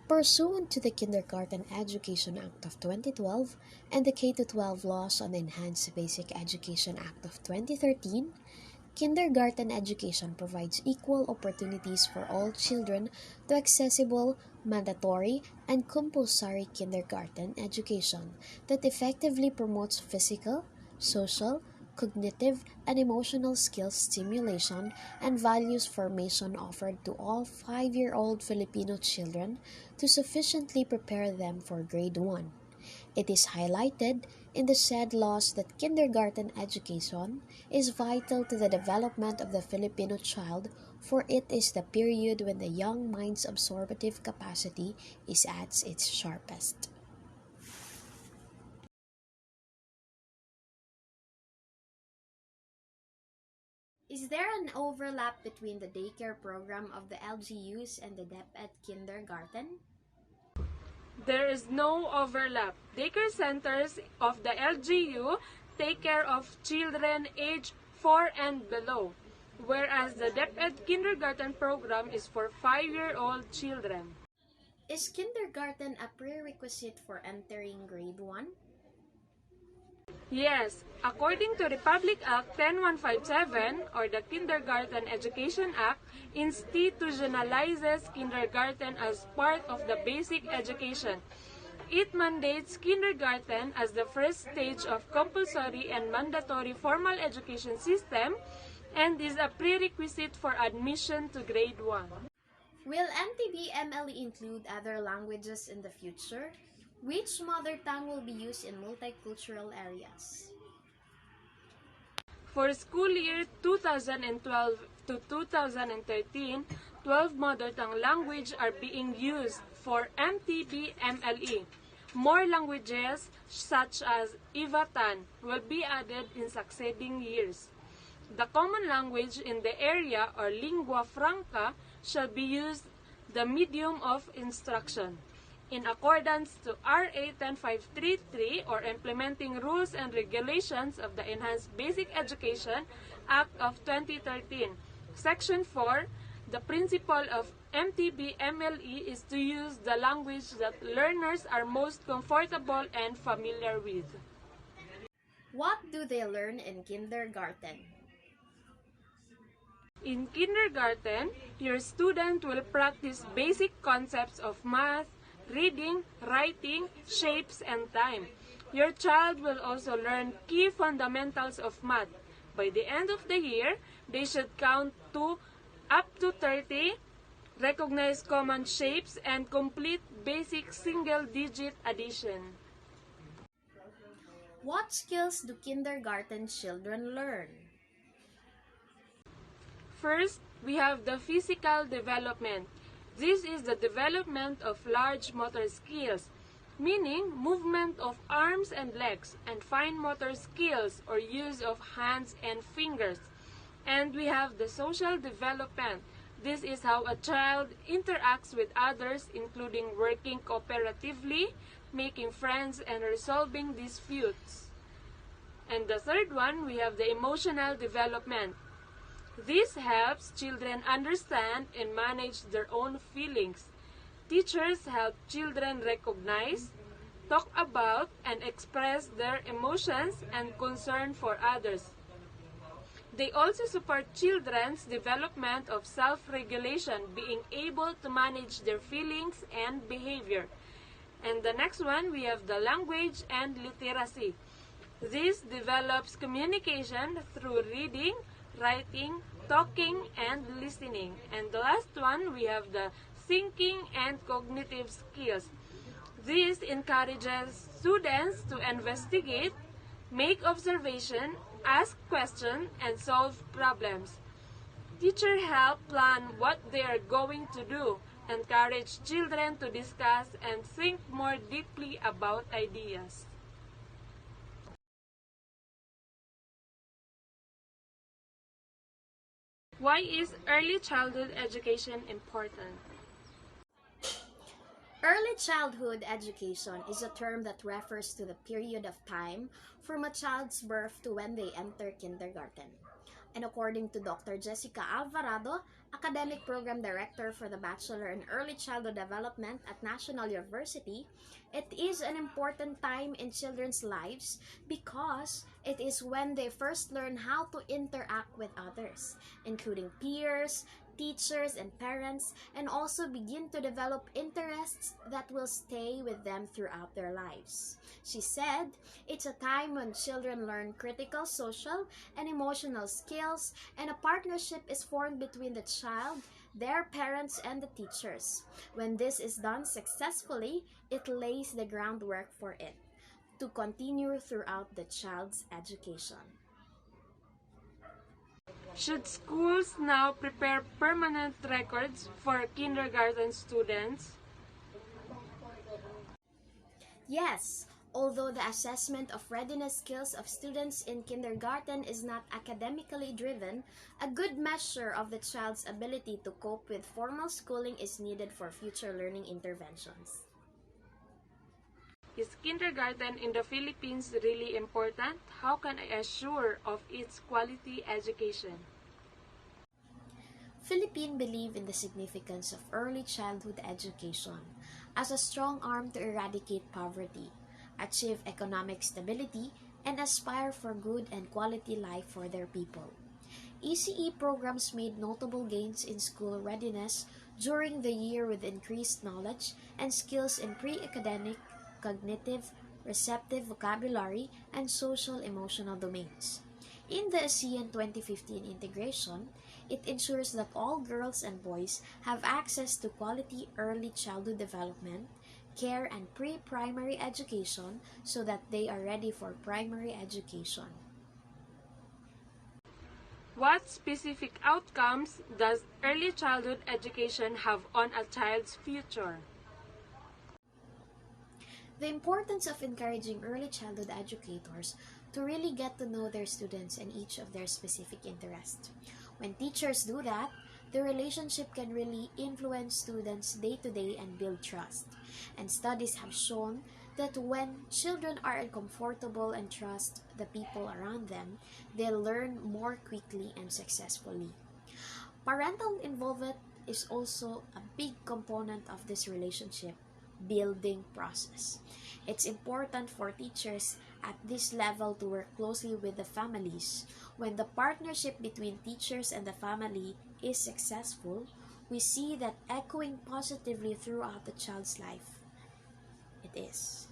Pursuant to the Kindergarten Education Act of 2012 and the K-12 Laws on Enhanced Basic Education Act of 2013, kindergarten education provides equal opportunities for all children to accessible, mandatory, and compulsory kindergarten education that effectively promotes physical, social, cognitive, and emotional skills stimulation and values formation offered to all 5-year-old Filipino children to sufficiently prepare them for grade 1. It is highlighted in the said laws that kindergarten education is vital to the development of the Filipino child, for it is the period when the young mind's absorptive capacity is at its sharpest. Is there an overlap between the daycare program of the LGUs and the DepEd kindergarten? There is no overlap. Daycare centers of the LGU take care of children age 4 and below, whereas the DepEd kindergarten program is for 5-year-old children. Is kindergarten a prerequisite for entering grade 1? Yes, according to Republic Act 10157 or the Kindergarten Education Act, institutionalizes kindergarten as part of the basic education. It mandates kindergarten as the first stage of compulsory and mandatory formal education system and is a prerequisite for admission to grade 1. Will MTB-MLE include other languages in the future? Which mother tongue will be used in multicultural areas? For school year 2012 to 2013, 12 mother tongue language are being used for MTB-MLE. More languages such as Ivatan will be added in succeeding years. The common language in the area or lingua franca shall be used the medium of instruction. In accordance to RA 10533 or implementing rules and regulations of the Enhanced Basic Education Act of 2013, Section 4, the principle of MTB-MLE is to use the language that learners are most comfortable and familiar with. What do they learn in kindergarten? In kindergarten, your student will practice basic concepts of math, reading, writing, shapes, and time. Your child will also learn key fundamentals of math. By the end of the year, they should count to up to 30, recognize common shapes, and complete basic single-digit addition. What skills do kindergarten children learn? First, we have the physical development. This is the development of large motor skills, meaning movement of arms and legs, and fine motor skills or use of hands and fingers. And we have the social development. This is how a child interacts with others, including working cooperatively, making friends, and resolving disputes. And the third one, we have the emotional development. This helps children understand and manage their own feelings. Teachers help children recognize, talk about, and express their emotions and concern for others. They also support children's development of self-regulation, being able to manage their feelings and behavior. And the next one, we have the language and literacy. This develops communication through reading, writing, talking, and listening. And the last one, we have the thinking and cognitive skills. This encourages students to investigate, make observation, ask questions, and solve problems. Teachers help plan what they are going to do, encourage children to discuss and think more deeply about ideas. Why is early childhood education important? Early childhood education is a term that refers to the period of time from a child's birth to when they enter kindergarten. And according to Dr. Jessica Alvarado, Academic Program Director for the Bachelor in Early Childhood Development at National University, it is an important time in children's lives because it is when they first learn how to interact with others, including peers, teachers, and parents, and also begin to develop interests that will stay with them throughout their lives. She said, it's a time when children learn critical social and emotional skills, and a partnership is formed between the child, their parents, and the teachers. When this is done successfully, it lays the groundwork for it to continue throughout the child's education. Should schools now prepare permanent records for kindergarten students? Yes, although the assessment of readiness skills of students in kindergarten is not academically driven, a good measure of the child's ability to cope with formal schooling is needed for future learning interventions. Is kindergarten in the Philippines really important? How can I assure of its quality education? Philippines believe in the significance of early childhood education as a strong arm to eradicate poverty, achieve economic stability, and aspire for good and quality life for their people. ECE programs made notable gains in school readiness during the year with increased knowledge and skills in pre-academic, cognitive, receptive vocabulary, and social-emotional domains. In the ASEAN 2015 integration, it ensures that all girls and boys have access to quality early childhood development, care, and pre-primary education so that they are ready for primary education. What specific outcomes does early childhood education have on a child's future? The importance of encouraging early childhood educators to really get to know their students and each of their specific interests. When teachers do that, the relationship can really influence students day to day and build trust. And studies have shown that when children are comfortable and trust the people around them, they learn more quickly and successfully. Parental involvement is also a big component of this relationship building process. It's important for teachers at this level to work closely with the families. When the partnership between teachers and the family is successful, we see that echoing positively throughout the child's life. It is.